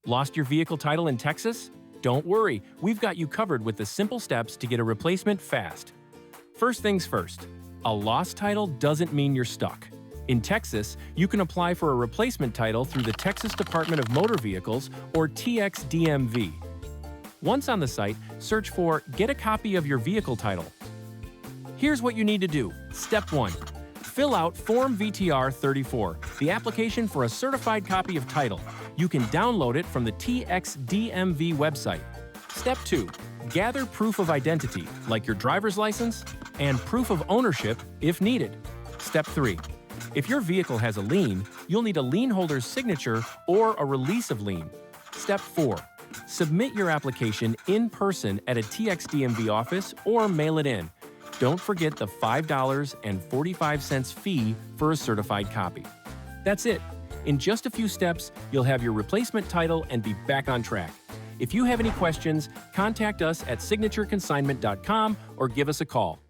Lost your vehicle title in Texas? Don't worry, we've got you covered with the simple steps to get a replacement fast. First things first, a lost title doesn't mean you're stuck. In Texas, you can apply for a replacement title through the Texas Department of Motor Vehicles, or TXDMV. Once on the site, search for Get a Copy of Your Vehicle Title. Here's what you need to do. Step 1. Fill out Form VTR 34, the application for a certified copy of title. You can download it from the TXDMV website. Step 2. Gather proof of identity, like your driver's license, and proof of ownership if needed. Step 3. If your vehicle has a lien, you'll need a lien holder's signature or a release of lien. Step 4. Submit your application in person at a TXDMV office or mail it in. Don't forget the $5.45 fee for a certified copy. That's it. In just a few steps, you'll have your replacement title and be back on track. If you have any questions, contact us at signatureconsignment.com or give us a call.